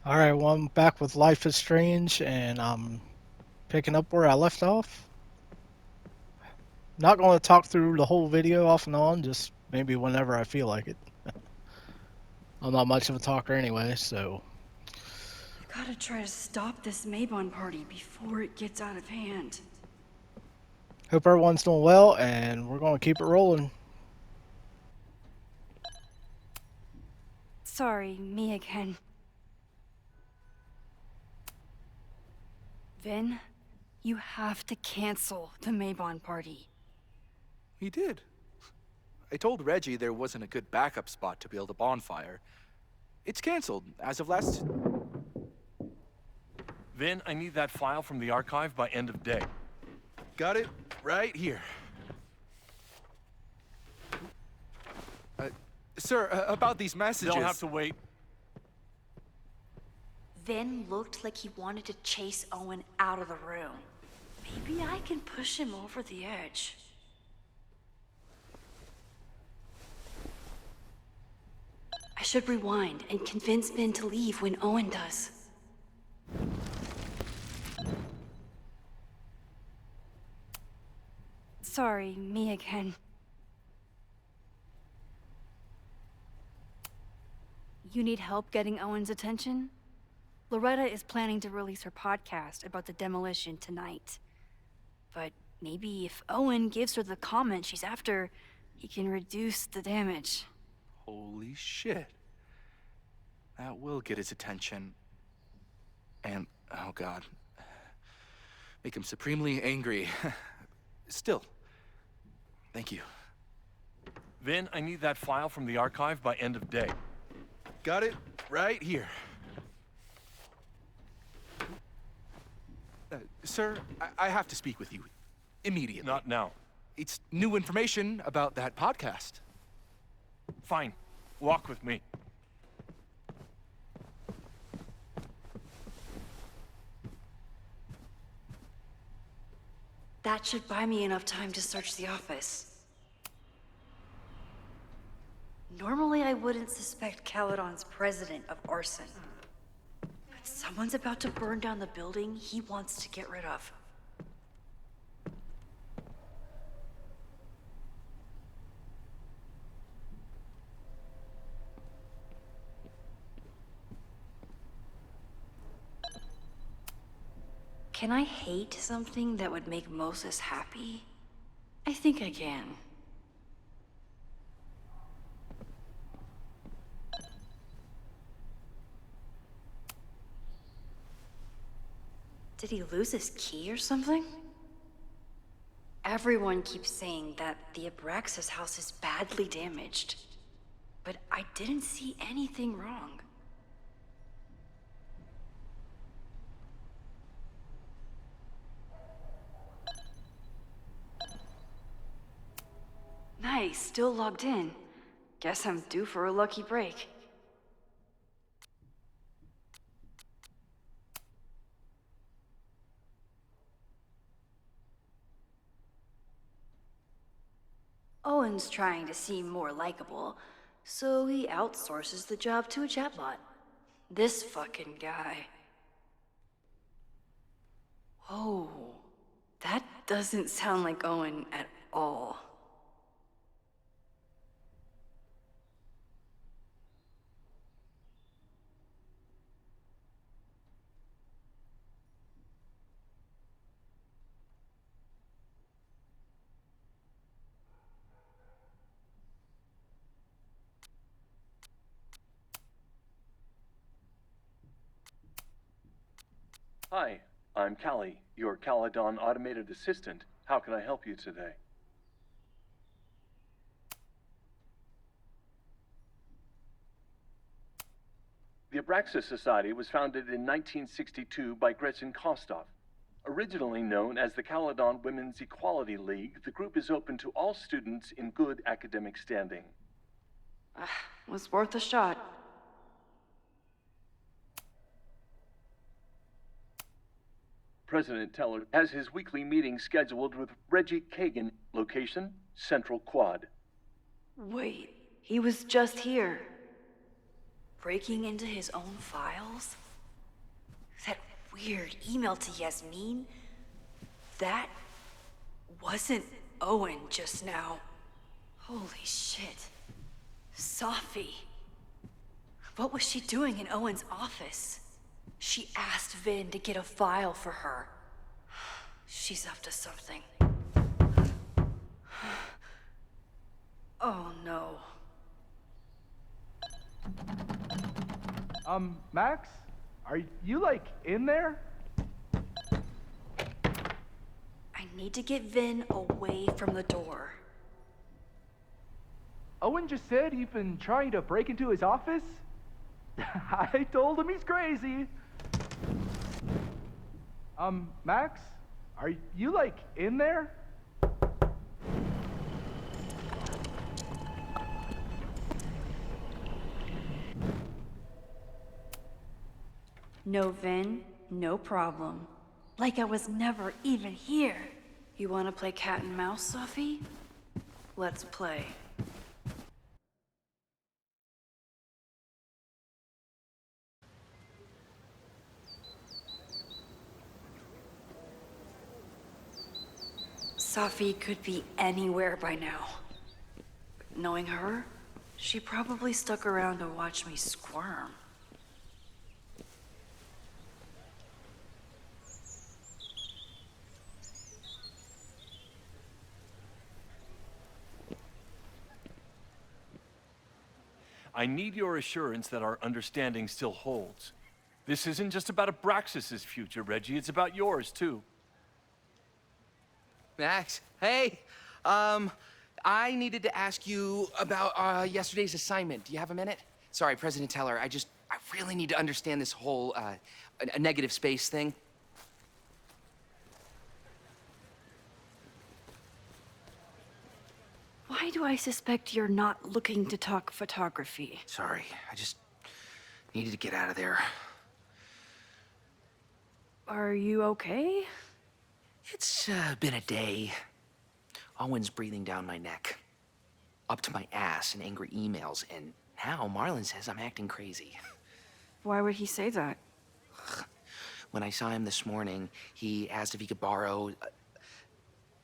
Alright, well, I'm back with Life is Strange, and I'm picking up where I left off. Not going to talk through the whole video off and on, just maybe whenever I feel like it. I'm not much of a talker anyway, so. You gotta try to stop this Maybon party before it gets out of hand. Hope everyone's doing well, and we're going to keep it rolling. Sorry, me again. Vin, you have to cancel the Maybon party. He did. I told Reggie there wasn't a good backup spot to build a bonfire. It's canceled as of last... Vin, I need that file from the archive by end of day. Got it right here. Sir, about these messages... They'll have to wait. Vin looked like he wanted to chase Owen out of the room. Maybe I can push him over the edge. I should rewind and convince Vin to leave when Owen does. Sorry, me again. You need help getting Owen's attention? Loretta is planning to release her podcast about the demolition tonight. But maybe if Owen gives her the comment she's after, he can reduce the damage. Holy shit. That will get his attention. And, oh god. Make him supremely angry. Still, thank you. Vin, I need that file from the archive by end of day. Got it right here. Sir, I have to speak with you. Immediately. Not now. It's new information about that podcast. Fine. Walk with me. That should buy me enough time to search the office. Normally I wouldn't suspect Caledon's president of arson. But someone's about to burn down the building he wants to get rid of. Can I hate something that would make Moses happy? I think I can. Did he lose his key or something? Everyone keeps saying that the Abraxas house is badly damaged, but I didn't see anything wrong. Nice, still logged in. Guess I'm due for a lucky break. Owen's trying to seem more likable, so he outsources the job to a chatbot. This fucking guy. Whoa, that doesn't sound like Owen at all. Hi, I'm Callie, your Caledon automated assistant. How can I help you today? The Abraxas Society was founded in 1962 by Gretchen Kostov. Originally known as the Caledon Women's Equality League, the group is open to all students in good academic standing. Was worth a shot. President Teller has his weekly meeting scheduled with Reggie Kagan. Location, Central Quad. Wait, he was just here. Breaking into his own files? That weird email to Yasmin? That wasn't Owen just now. Holy shit. Sophie. What was she doing in Owen's office? She asked Vin to get a file for her. She's up to something. Oh no. Max? Are you, like, in there? I need to get Vin away from the door. Owen just said he's been trying to break into his office? I told him he's crazy. Max? Are you, like, in there? No Vin, no problem. Like I was never even here. You wanna play cat and mouse, Sophie? Let's play. Sophie could be anywhere by now. Knowing her, she probably stuck around to watch me squirm. I need your assurance that our understanding still holds. This isn't just about Abraxas's future, Reggie. It's about yours, too. Max, hey, I needed to ask you about yesterday's assignment. Do you have a minute? Sorry, President Teller, I really need to understand this whole, a negative space thing. Why do I suspect you're not looking to talk photography? Sorry, I just needed to get out of there. Are you okay? It's been a day. Owen's breathing down my neck, up to my ass in angry emails, and now Marlon says I'm acting crazy. Why would he say that? When I saw him this morning, he asked if he could borrow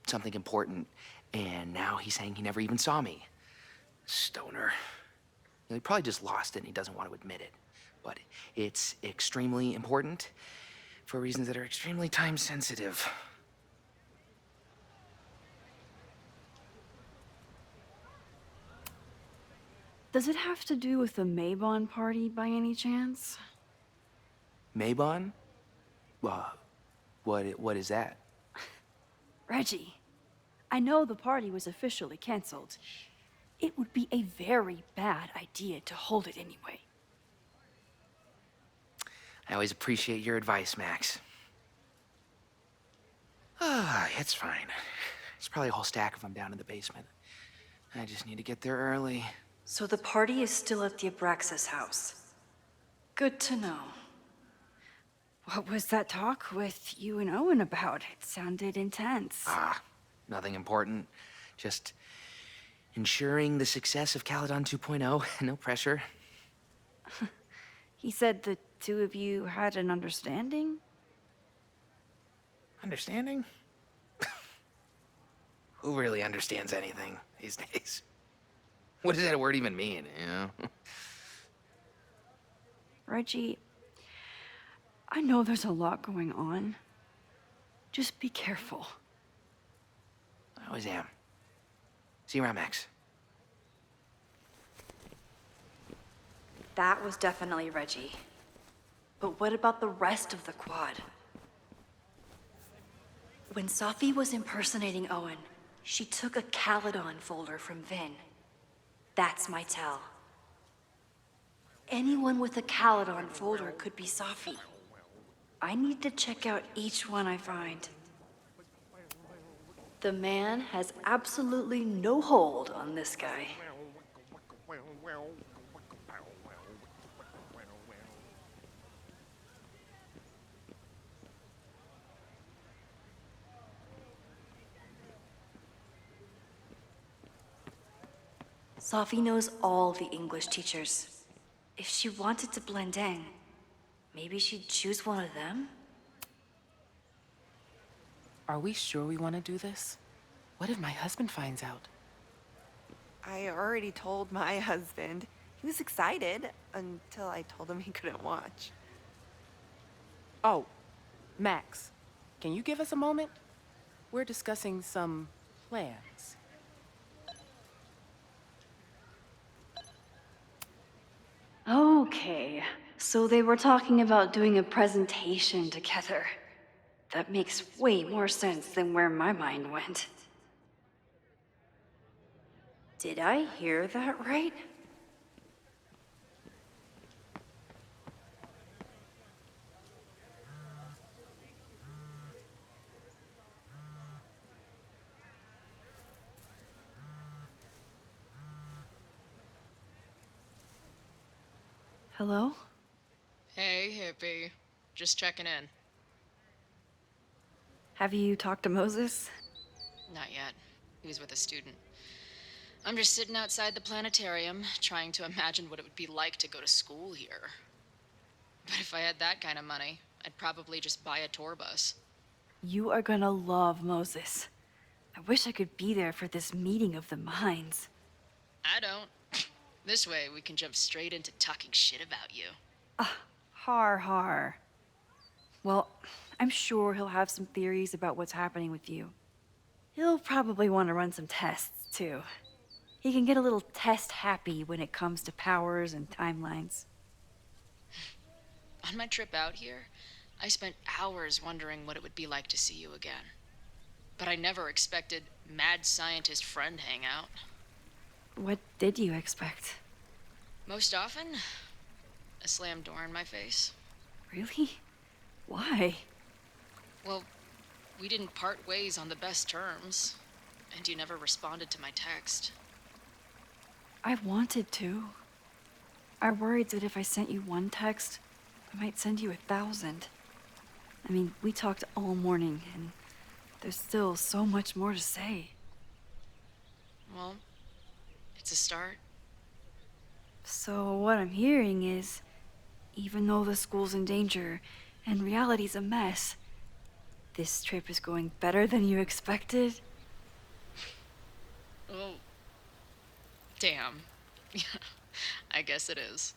something important, and now he's saying he never even saw me. Stoner. You know, he probably just lost it and he doesn't want to admit it. But it's extremely important for reasons that are extremely time sensitive. Does it have to do with the Maybon party by any chance? Maybon? What is that? Reggie, I know the party was officially canceled. It would be a very bad idea to hold it anyway. I always appreciate your advice, Max. It's fine. There's probably a whole stack of them down in the basement. I just need to get there early. So the party is still at the Abraxas house. Good to know. What was that talk with you and Owen about? It sounded intense. Nothing important. Just ensuring the success of Caledon 2.0. No pressure. He said the two of you had an understanding? Understanding? Who really understands anything these days? What does that word even mean, you know? Reggie, I know there's a lot going on. Just be careful. I always am. See you around, Max. That was definitely Reggie. But what about the rest of the quad? When Sophie was impersonating Owen, she took a Caledon folder from Vin. That's my tell. Anyone with a Caledon folder could be Sophie. I need to check out each one I find. The man has absolutely no hold on this guy. Sophie knows all the English teachers. If she wanted to blend in, Maybe she'd choose one of them? Are we sure we want to do this? What if my husband finds out? I already told my husband. He was excited until I told him he couldn't watch. Oh, Max, can you give us a moment? We're discussing some plans. Okay, so they were talking about doing a presentation together. That makes way more sense than where my mind went. Did I hear that right? Hello? Hey, hippie. Just checking in. Have you talked to Moses? Not yet. He was with a student. I'm just sitting outside the planetarium, trying to imagine what it would be like to go to school here. But if I had that kind of money, I'd probably just buy a tour bus. You are gonna love Moses. I wish I could be there for this meeting of the minds. I don't. This way, we can jump straight into talking shit about you. Har har. Well, I'm sure he'll have some theories about what's happening with you. He'll probably want to run some tests, too. He can get a little test happy when it comes to powers and timelines. On my trip out here, I spent hours wondering what it would be like to see you again. But I never expected mad scientist friend hangout. What did you expect? Most often, a slammed door in my face. Really? Why? Well, we didn't part ways on the best terms, and you never responded to my text. I wanted to. I worried that if I sent you one text, I might send you 1,000. I mean, we talked all morning, and there's still so much more to say. Well, it's a start. So what I'm hearing is, even though the school's in danger and reality's a mess, this trip is going better than you expected? Oh, damn. I guess it is.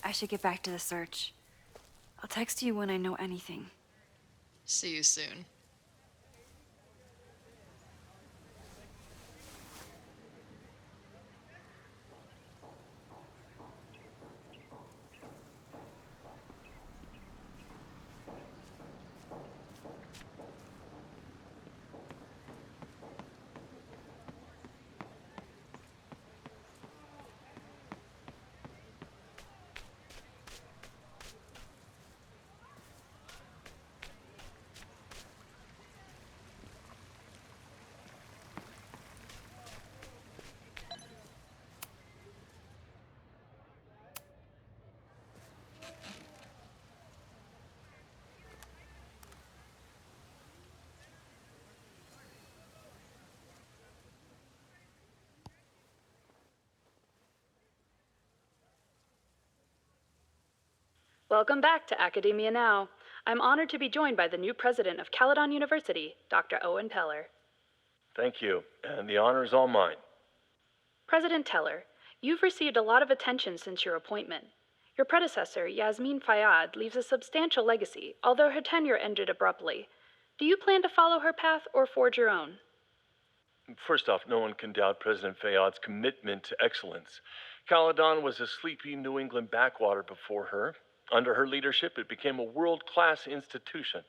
I should get back to the search. I'll text you when I know anything. See you soon. Welcome back to Academia Now. I'm honored to be joined by the new president of Caledon University, Dr. Owen Teller. Thank you, and the honor is all mine. President Teller, you've received a lot of attention since your appointment. Your predecessor, Yasmin Fayyad, leaves a substantial legacy, although her tenure ended abruptly. Do you plan to follow her path or forge your own? First off, no one can doubt President Fayyad's commitment to excellence. Caledon was a sleepy New England backwater before her. Under her leadership, it became a world-class institution.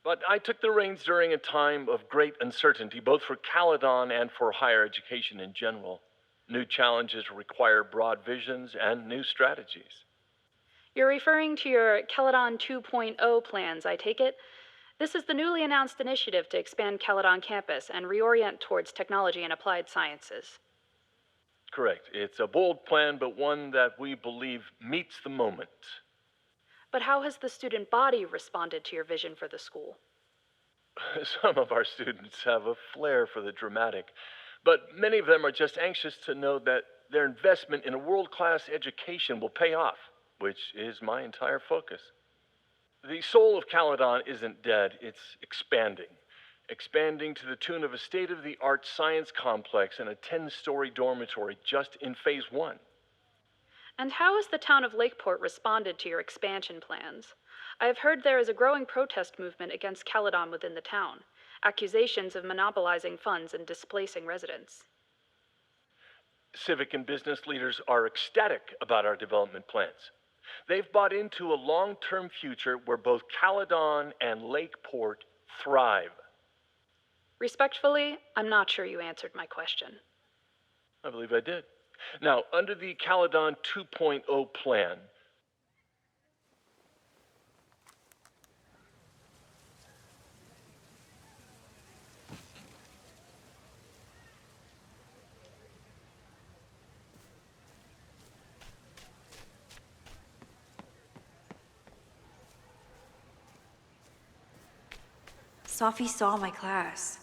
But I took the reins during a time of great uncertainty, both for Caledon and for higher education in general. New challenges require broad visions and new strategies. You're referring to your Caledon 2.0 plans, I take it? This is the newly announced initiative to expand Caledon campus and reorient towards technology and applied sciences. Correct. It's a bold plan, but one that we believe meets the moment. But how has the student body responded to your vision for the school? Some of our students have a flair for the dramatic, but many of them are just anxious to know that their investment in a world-class education will pay off, which is my entire focus. The soul of Caledon isn't dead, it's expanding. Expanding to the tune of a state-of-the-art science complex and a 10-story dormitory just in phase 1. And how has the town of Lakeport responded to your expansion plans? I have heard there is a growing protest movement against Caledon within the town, accusations of monopolizing funds and displacing residents. Civic and business leaders are ecstatic about our development plans. They've bought into a long-term future where both Caledon and Lakeport thrive. Respectfully, I'm not sure you answered my question. I believe I did. Now, under the Caledon 2.0 plan, Sophie saw my class.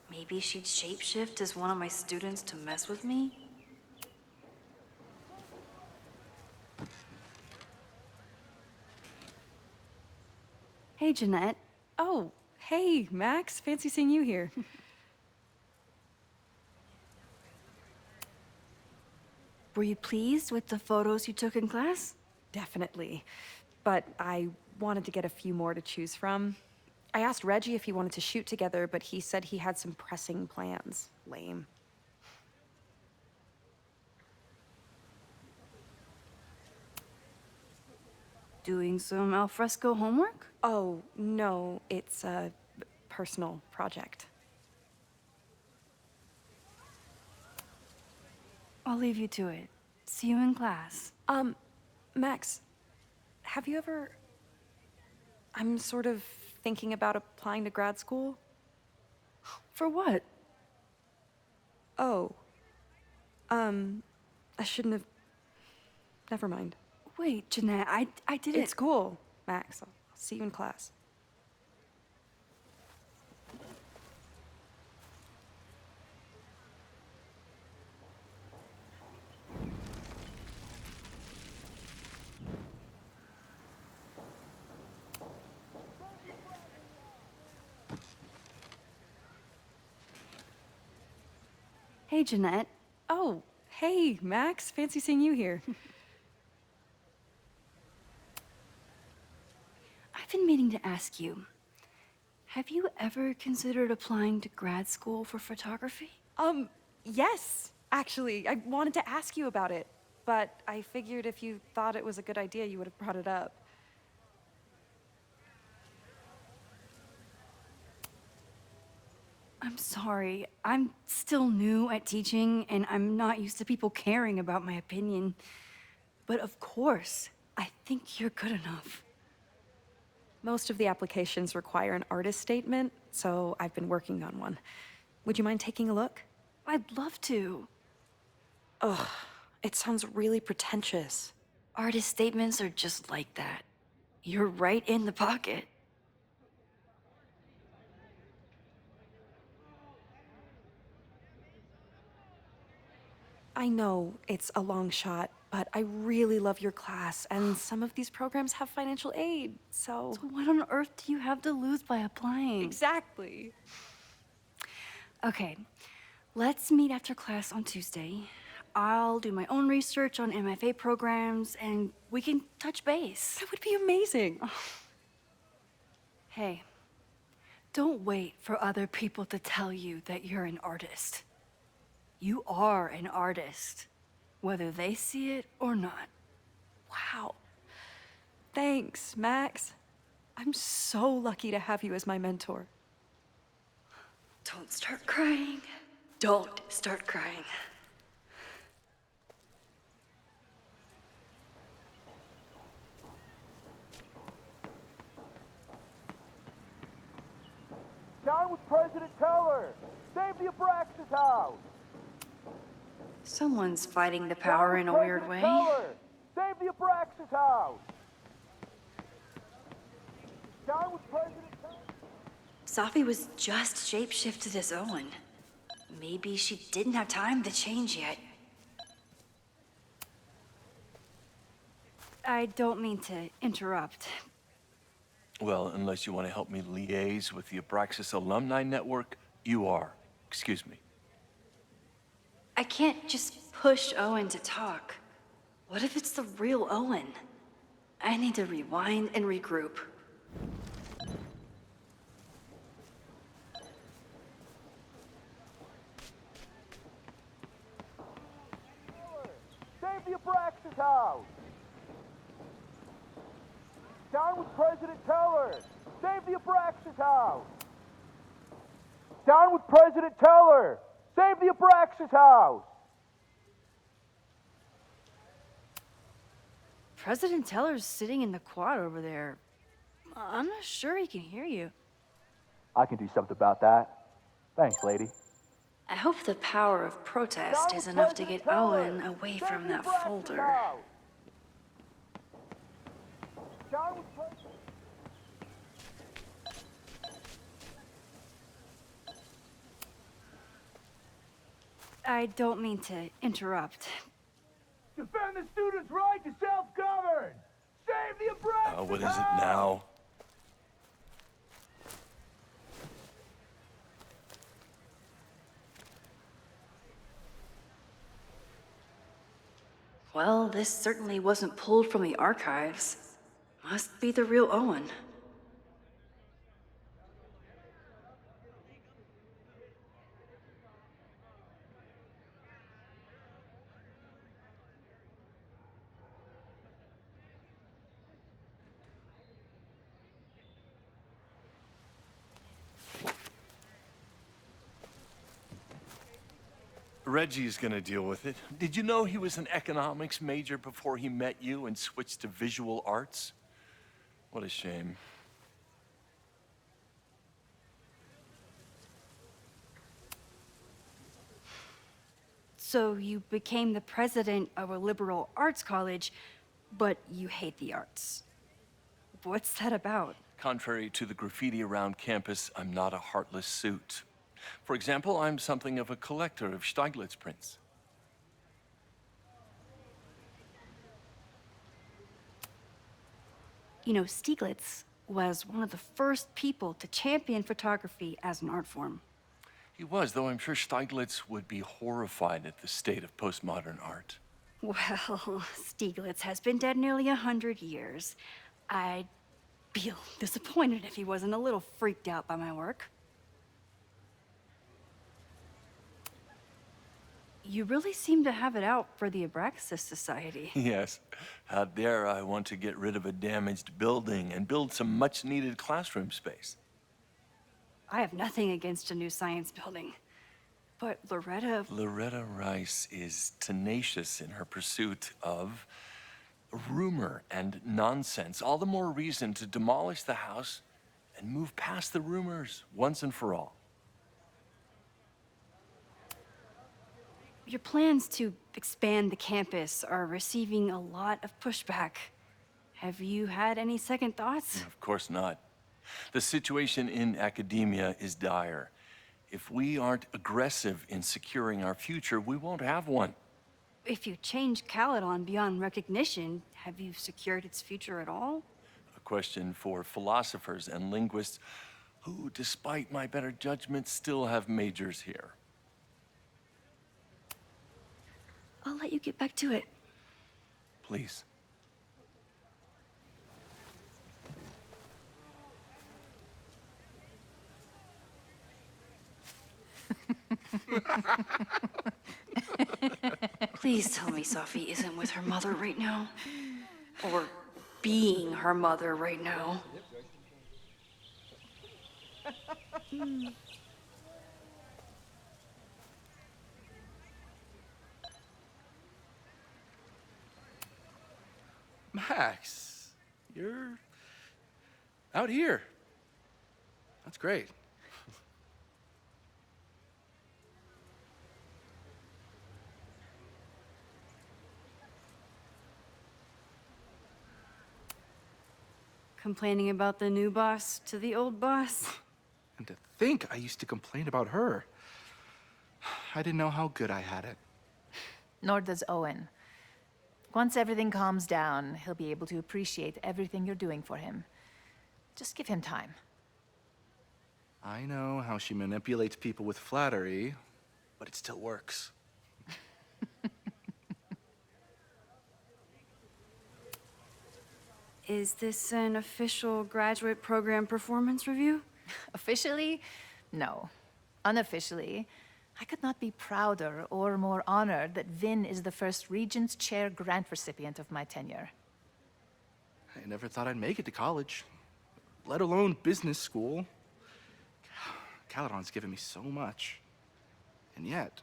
Maybe she'd shapeshift as one of my students to mess with me? Hey, Jeanette. Oh, hey, Max. Fancy seeing you here. Were you pleased with the photos you took in class? Definitely. But I wanted to get a few more to choose from. I asked Reggie if he wanted to shoot together, but he said he had some pressing plans. Lame. Doing some alfresco homework? Oh, no, it's a personal project. I'll leave you to it. See you in class. Max, have you ever... I'm sort of thinking about applying to grad school. For what? Oh. I shouldn't have... Never mind. Wait, Jeanette, I didn't... It's cool, Max. I'll see you in class. Hey, Jeanette. Oh, hey, Max. Fancy seeing you here. I've been meaning to ask you, have you ever considered applying to grad school for photography? Yes, actually. I wanted to ask you about it, but I figured if you thought it was a good idea, you would have brought it up. I'm sorry. I'm still new at teaching, and I'm not used to people caring about my opinion. But of course, I think you're good enough. Most of the applications require an artist statement, so I've been working on one. Would you mind taking a look? I'd love to. Ugh, it sounds really pretentious. Artist statements are just like that. You're right in the pocket. I know it's a long shot, but I really love your class, and some of these programs have financial aid, so... So what on earth do you have to lose by applying? Exactly. Okay, let's meet after class on Tuesday. I'll do my own research on MFA programs, and we can touch base. That would be amazing. Hey, don't wait for other people to tell you that you're an artist. You are an artist, whether they see it or not. Wow. Thanks, Max. I'm so lucky to have you as my mentor. Don't start crying. Don't start crying. Down with President Teller! Save the Abraxas house! Someone's fighting the power in a weird way. Teller! Save the Abraxas house! Down with President Teller! Sophie was just shapeshifted as Owen. Maybe she didn't have time to change yet. I don't mean to interrupt. Well, unless you want to help me liaise with the Abraxas Alumni Network, you are. Excuse me. I can't just push Owen to talk. What if it's the real Owen? I need to rewind and regroup. Save the Abraxas house! Down with President Teller! Save the Abraxas house! Down with President Teller! Save the Abraxas house! President Teller's sitting in the quad over there. I'm not sure he can hear you. I can do something about that. Thanks, lady. I hope the power of protest is enough to get Owen away from that folder. I don't mean to interrupt. Defend the students' right to self-govern! Save the Abraxas What is it now? Well, this certainly wasn't pulled from the archives. Must be the real Owen. Reggie's gonna deal with it. Did you know he was an economics major before he met you and switched to visual arts? What a shame. So you became the president of a liberal arts college, but you hate the arts. What's that about? Contrary to the graffiti around campus, I'm not a heartless suit. For example, I'm something of a collector of Stieglitz prints. You know, Stieglitz was one of the first people to champion photography as an art form. He was, though I'm sure Stieglitz would be horrified at the state of postmodern art. Well, Stieglitz has been dead nearly 100 years. I'd feel disappointed if he wasn't a little freaked out by my work. You really seem to have it out for the Abraxas Society. Yes. How dare I want to get rid of a damaged building and build some much-needed classroom space. I have nothing against a new science building. But Loretta Rice is tenacious in her pursuit of rumor and nonsense. All the more reason to demolish the house and move past the rumors once and for all. Your plans to expand the campus are receiving a lot of pushback. Have you had any second thoughts? Of course not. The situation in academia is dire. If we aren't aggressive in securing our future, we won't have one. If you change Caledon beyond recognition, have you secured its future at all? A question for philosophers and linguists who, despite my better judgment, still have majors here. I'll let you get back to it. Please. Please tell me Safi isn't with her mother right now. Or being her mother right now. Max, you're out here. That's great. Complaining about the new boss to the old boss? And to think I used to complain about her. I didn't know how good I had it. Nor does Owen. Once everything calms down, he'll be able to appreciate everything you're doing for him. Just give him time. I know how she manipulates people with flattery, but it still works. Is this an official graduate program performance review? Officially? No. Unofficially, I could not be prouder or more honored that Vin is the first Regents Chair grant recipient of my tenure. I never thought I'd make it to college, let alone business school. Caledon's given me so much. And yet,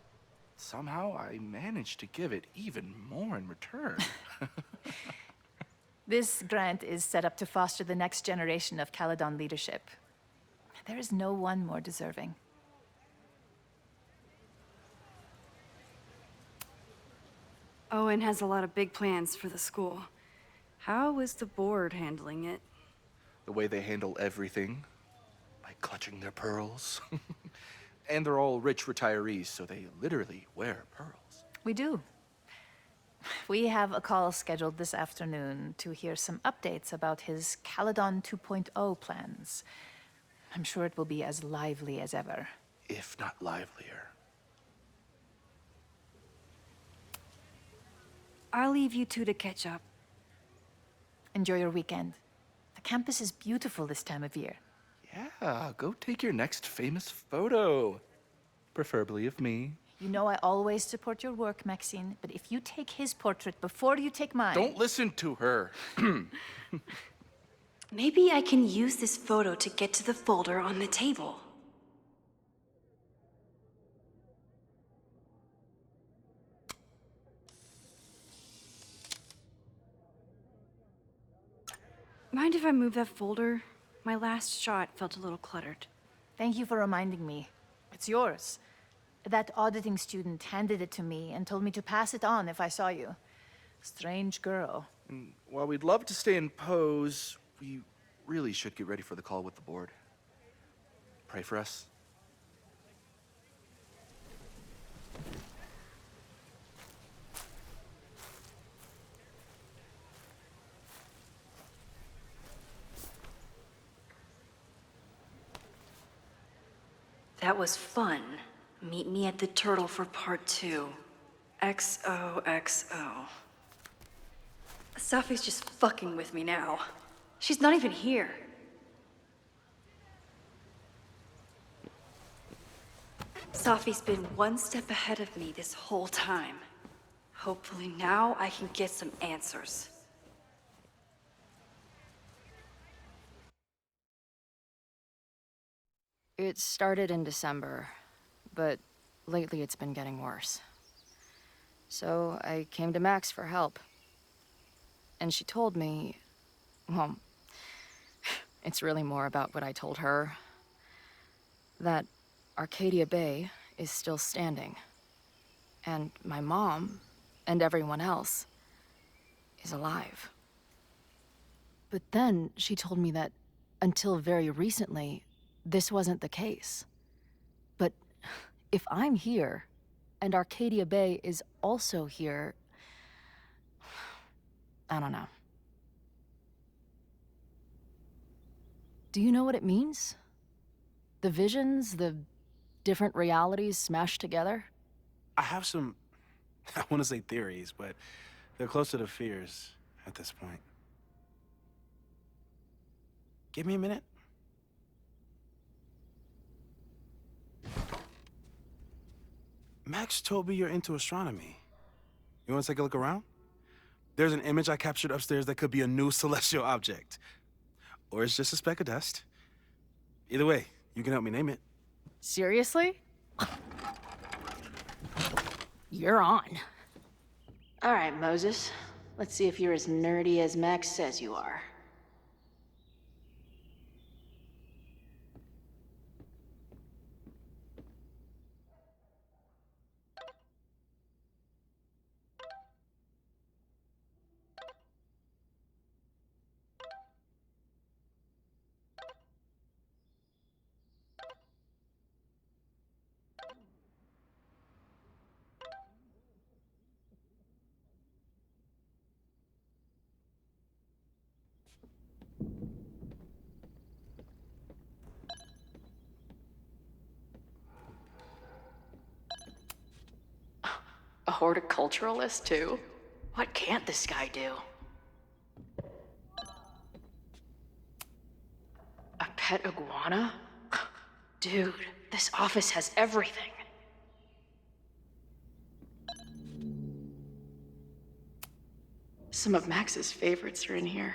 somehow I managed to give it even more in return. This grant is set up to foster the next generation of Caledon leadership. There is no one more deserving. Owen has a lot of big plans for the school. How is the board handling it? The way they handle everything, by clutching their pearls. And they're all rich retirees, so they literally wear pearls. We do. We have a call scheduled this afternoon to hear some updates about his Caledon 2.0 plans. I'm sure it will be as lively as ever. If not livelier. I'll leave you two to catch up. Enjoy your weekend. The campus is beautiful this time of year. Yeah, go take your next famous photo. Preferably of me. You know I always support your work, Maxine, but if you take his portrait before you take mine... Don't listen to her. Maybe I can use this photo to get to the folder on the table. Mind if I move that folder? My last shot felt a little cluttered. Thank you for reminding me. It's yours. That auditing student handed it to me and told me to pass it on if I saw you. Strange girl. And while we'd love to stay in pose, we really should get ready for the call with the board. Pray for us. That was fun. Meet me at the Turtle for part 2. XOXO. Safi's just fucking with me now. She's not even here. Safi's been one step ahead of me this whole time. Hopefully now I can get some answers. It started in December, but lately it's been getting worse. So I came to Max for help. And she told me, well, it's really more about what I told her, that Arcadia Bay is still standing. And my mom, and everyone else, is alive. But then she told me that until very recently, this wasn't the case. But if I'm here, and Arcadia Bay is also here, I don't know. Do you know what it means? The visions, the different realities smashed together? I have some, I want to say theories, but they're closer to fears at this point. Give me a minute. Max told me you're into astronomy. You want to take a look around? There's an image I captured upstairs that could be a new celestial object. Or it's just a speck of dust. Either way, you can help me name it. Seriously? You're on. All right, Moses. Let's see if you're as nerdy as Max says you are. horticulturalist, too? What can't this guy do? A pet iguana? Dude, this office has everything. Some of Max's favorites are in here.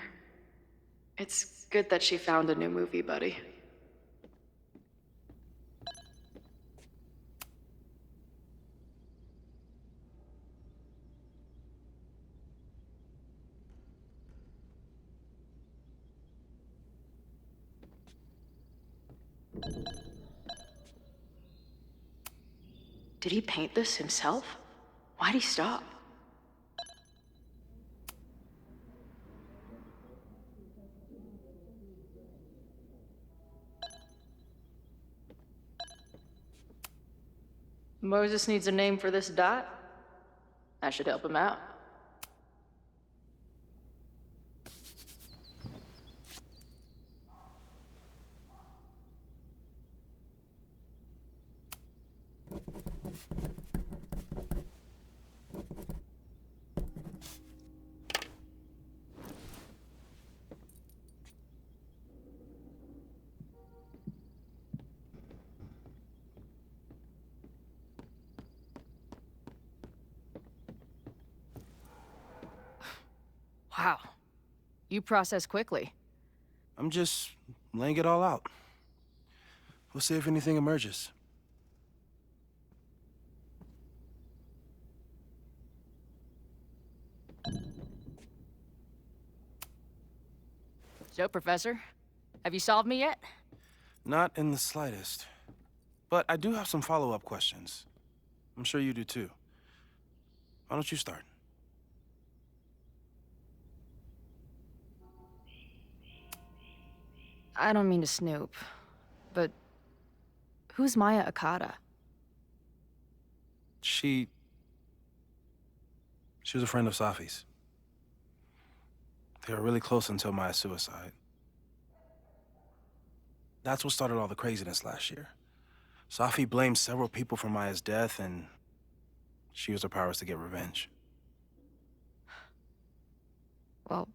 It's good that she found a new movie buddy. Did he paint this himself? Why'd he stop? Moses needs a name for this dot. I should help him out. Wow. You process quickly. I'm just laying it all out. We'll see if anything emerges. So, Professor, have you solved me yet? Not in the slightest. But I do have some follow-up questions. I'm sure you do too. Why don't you start? I don't mean to snoop, but who's Maya Okada? She was a friend of Safi's. They were really close until Maya's suicide. That's what started all the craziness last year. Safi blamed several people for Maya's death, and she used her powers to get revenge. Well,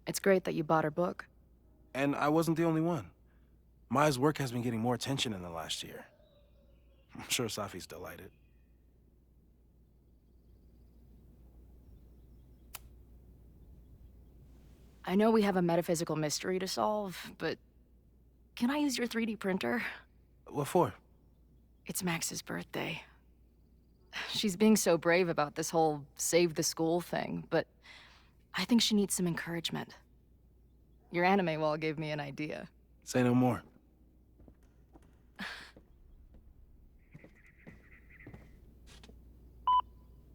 it's great that you bought her book. And I wasn't the only one. Maya's work has been getting more attention in the last year. I'm sure Safi's delighted. I know we have a metaphysical mystery to solve, but can I use your 3D printer? What for? It's Max's birthday. She's being so brave about this whole save the school thing, but I think she needs some encouragement. Your anime wall gave me an idea. Say no more.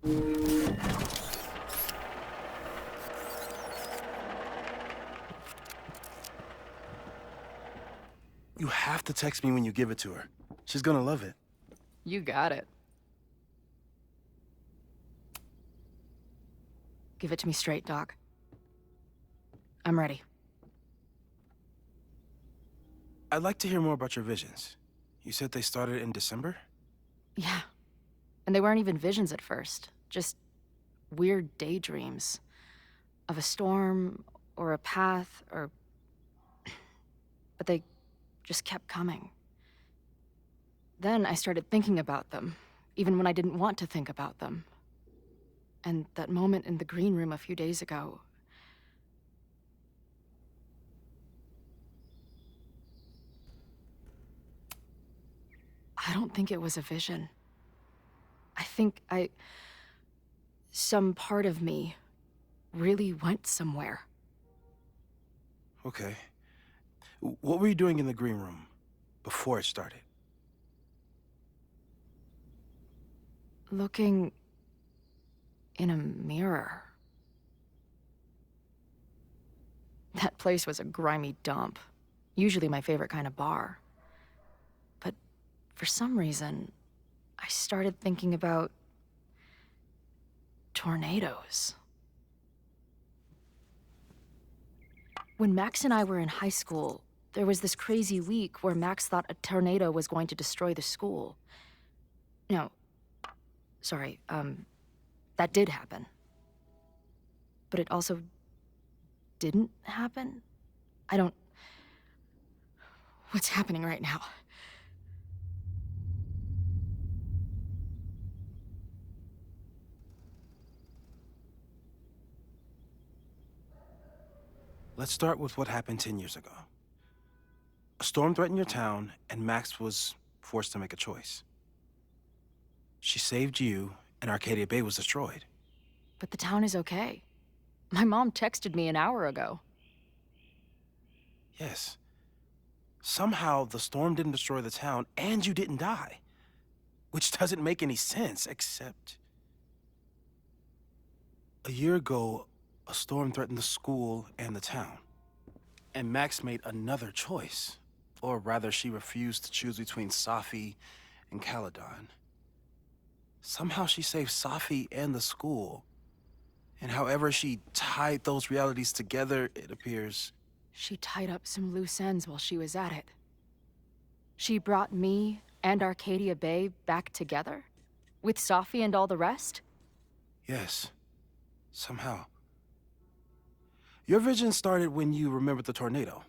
You have to text me when you give it to her. She's gonna love it. You got it. Give it to me straight, Doc. I'm ready. I'd like to hear more about your visions. You said they started in December? Yeah. And they weren't even visions at first. Just weird daydreams. Of a storm, or a path, or... But they just kept coming. Then I started thinking about them, even when I didn't want to think about them. And that moment in the green room a few days ago... I don't think it was a vision. I think some part of me really went somewhere. Okay. What were you doing in the green room before it started? Looking in a mirror. That place was a grimy dump. Usually my favorite kind of bar. But for some reason, I started thinking about tornadoes. When Max and I were in high school, there was this crazy week where Max thought a tornado was going to destroy the school. No, Sorry, that did happen. But it also didn't happen? I don't... What's happening right now? Let's start with what happened 10 years ago. A storm threatened your town, and Max was forced to make a choice. She saved you, and Arcadia Bay was destroyed. But the town is okay. My mom texted me an hour ago. Yes. Somehow, the storm didn't destroy the town, and you didn't die. Which doesn't make any sense, except... A year ago, a storm threatened the school and the town. And Max made another choice. Or rather, she refused to choose between Safi and Caledon. Somehow she saved Safi and the school. And however she tied those realities together, it appears... She tied up some loose ends while she was at it. She brought me and Arcadia Bay back together? With Safi and all the rest? Yes. Somehow. Your vision started when you remembered the tornado.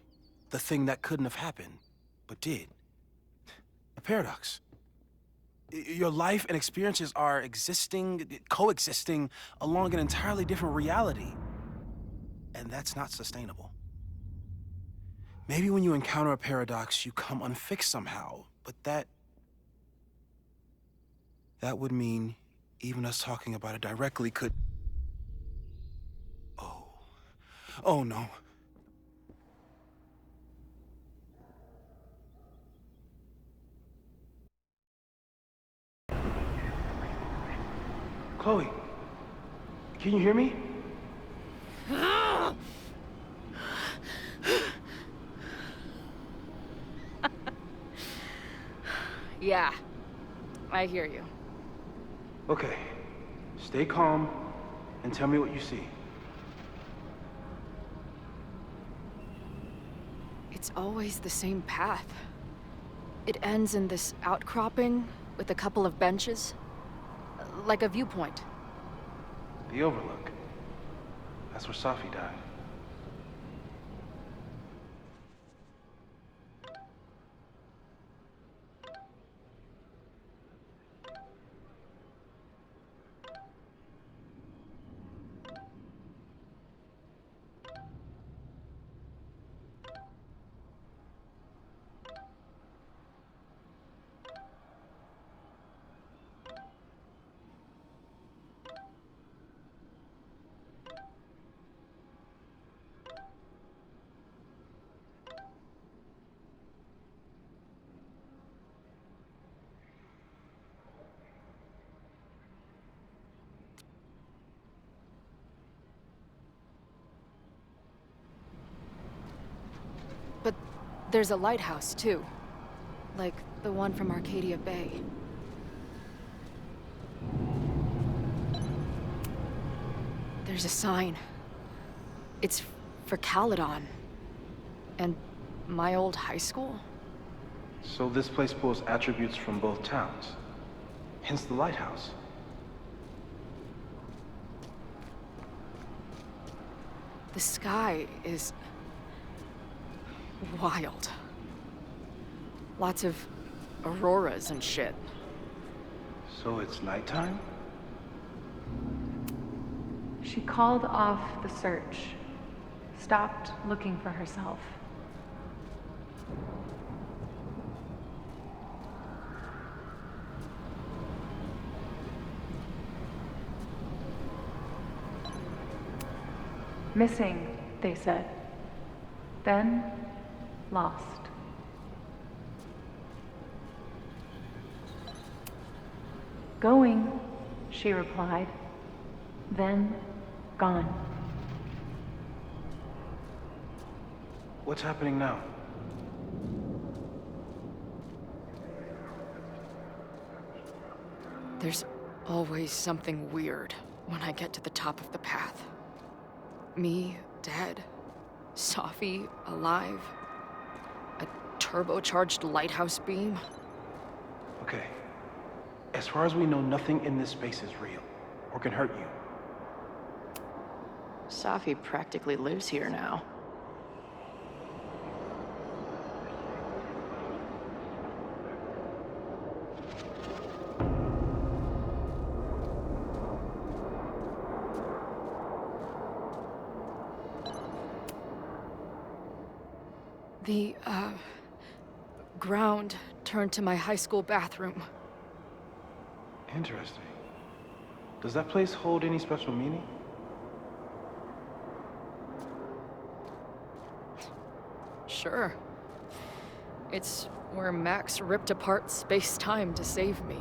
The thing that couldn't have happened, but did. A paradox. Your life and experiences are coexisting along an entirely different reality. And that's not sustainable. Maybe when you encounter a paradox, you come unfixed somehow, but that would mean even us talking about it directly could... Oh no. Chloe, can you hear me? Yeah, I hear you. Okay, stay calm and tell me what you see. It's always the same path. It ends in this outcropping with a couple of benches. Like a viewpoint. The Overlook. That's where Safi died. But there's a lighthouse, too. Like the one from Arcadia Bay. There's a sign. It's for Caledon. And my old high school? So this place pulls attributes from both towns. Hence the lighthouse. The sky is... wild. Lots of auroras and shit. So it's nighttime? She called off the search, stopped looking for herself. Missing, they said. Then, lost. Going, she replied. Then, gone. What's happening now? There's always something weird when I get to the top of the path. Me, dead. Safi, alive. A turbocharged lighthouse beam. Okay. As far as we know, nothing in this space is real or can hurt you. Safi practically lives here now. The, ground turned to my high school bathroom. Interesting. Does that place hold any special meaning? Sure. It's where Max ripped apart space-time to save me.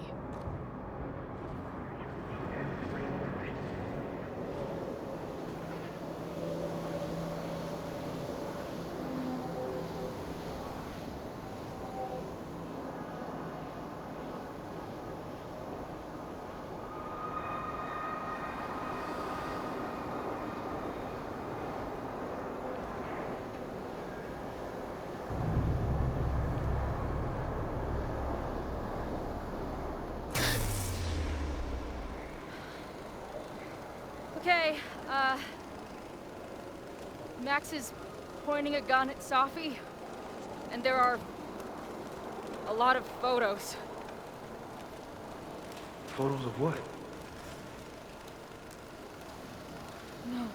Okay, Max is pointing a gun at Safi, and there are a lot of photos. Photos of what? No.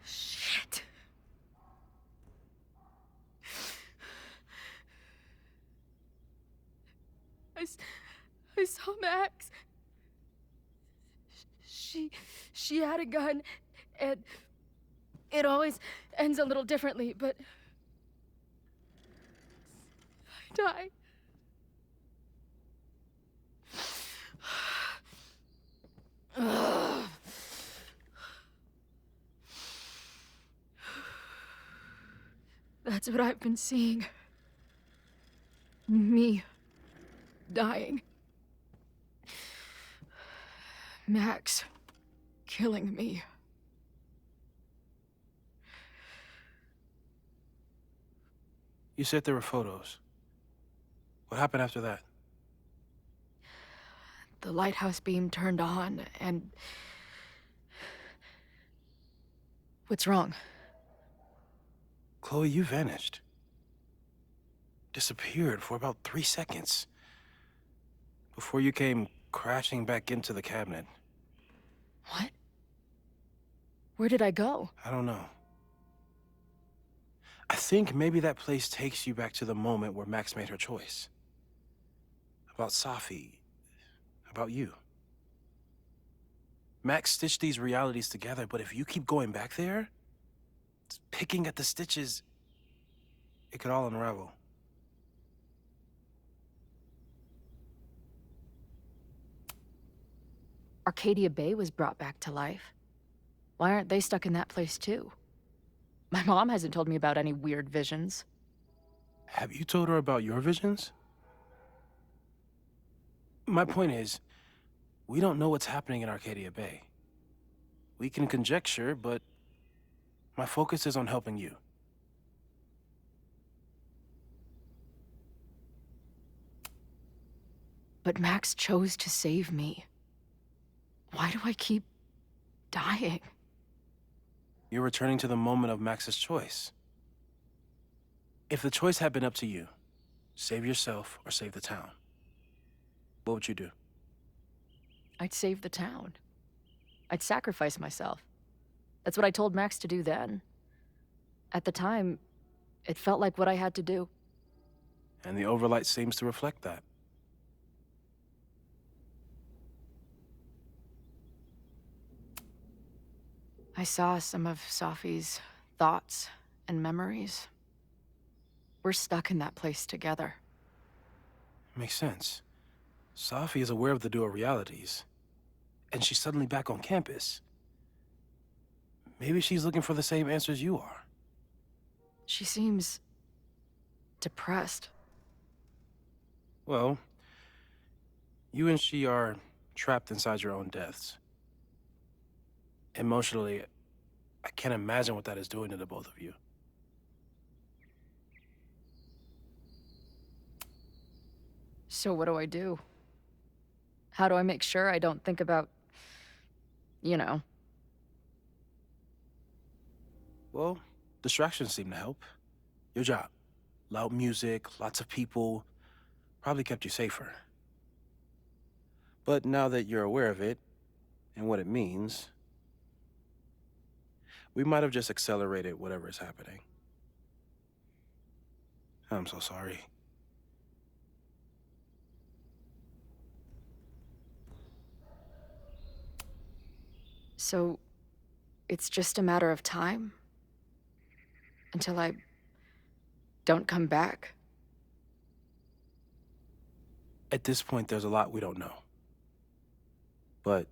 Shit. I saw Max. She had a gun, and it always ends a little differently, but I died. That's what I've been seeing. Me dying. Max killing me. You said there were photos. What happened after that? The lighthouse beam turned on, and... What's wrong? Chloe, you vanished. Disappeared for about 3 seconds. Before you came crashing back into the cabinet. What? Where did I go? I don't know. I think maybe that place takes you back to the moment where Max made her choice. About Safi. About you. Max stitched these realities together, but if you keep going back there, picking at the stitches, it could all unravel. Arcadia Bay was brought back to life. Why aren't they stuck in that place too? My mom hasn't told me about any weird visions. Have you told her about your visions? My point is, we don't know what's happening in Arcadia Bay. We can conjecture, but my focus is on helping you. But Max chose to save me. Why do I keep dying? You're returning to the moment of Max's choice. If the choice had been up to you, save yourself or save the town, what would you do? I'd save the town. I'd sacrifice myself. That's what I told Max to do then. At the time, it felt like what I had to do. And the overlight seems to reflect that. I saw some of Safi's thoughts and memories. We're stuck in that place together. Makes sense. Safi is aware of the dual realities, and she's suddenly back on campus. Maybe she's looking for the same answers you are. She seems depressed. Well, you and she are trapped inside your own deaths. Emotionally, I can't imagine what that is doing to the both of you. So what do I do? How do I make sure I don't think about, you know? Well, distractions seem to help. Your job. Loud music, lots of people, probably kept you safer. But now that you're aware of it, and what it means, we might have just accelerated whatever is happening. I'm so sorry. So, it's just a matter of time? Until I don't come back? At this point, there's a lot we don't know. But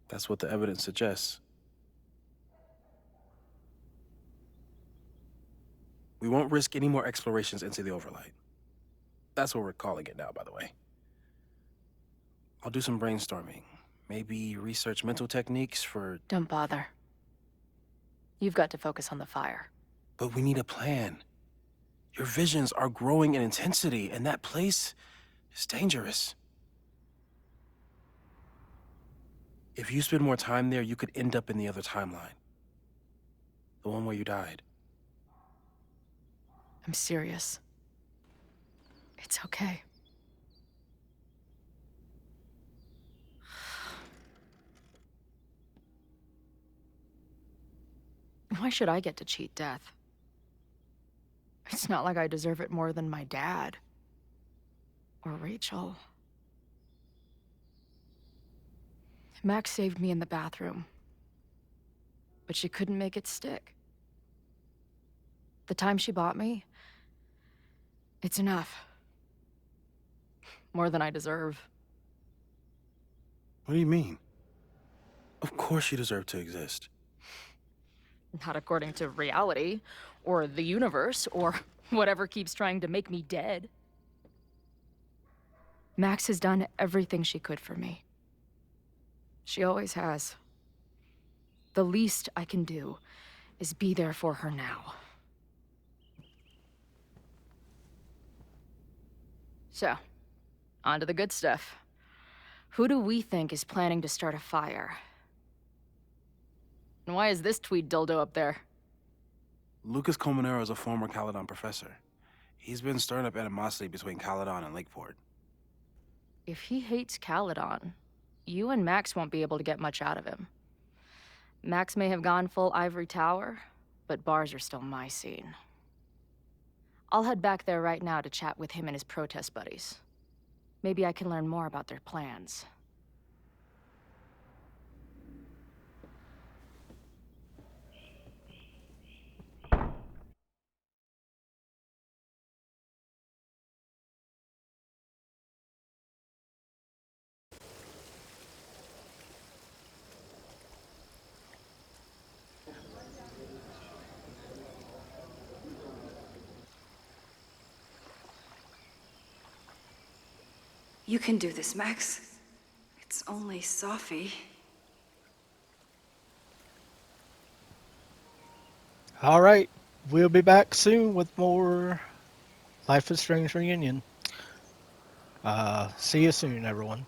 that's what the evidence suggests. We won't risk any more explorations into the Overlight. That's what we're calling it now, by the way. I'll do some brainstorming. Maybe research mental techniques for... Don't bother. You've got to focus on the fire. But we need a plan. Your visions are growing in intensity, and that place is dangerous. If you spend more time there, you could end up in the other timeline. The one where you died. I'm serious. It's okay. Why should I get to cheat death? It's not like I deserve it more than my dad. Or Rachel. Max saved me in the bathroom. But she couldn't make it stick. The time she bought me, it's enough. More than I deserve. What do you mean? Of course you deserve to exist. Not according to reality, or the universe, or whatever keeps trying to make me dead. Max has done everything she could for me. She always has. The least I can do is be there for her now. So, on to the good stuff. Who do we think is planning to start a fire? And why is this tweed dildo up there? Lucas Colmenero is a former Caledon professor. He's been stirring up animosity between Caledon and Lakeport. If he hates Caledon, you and Max won't be able to get much out of him. Max may have gone full ivory tower, but bars are still my scene. I'll head back there right now to chat with him and his protest buddies. Maybe I can learn more about their plans. You can do this, Max. It's only Safi. All right, we'll be back soon with more Life is Strange Reunion. See you soon, everyone.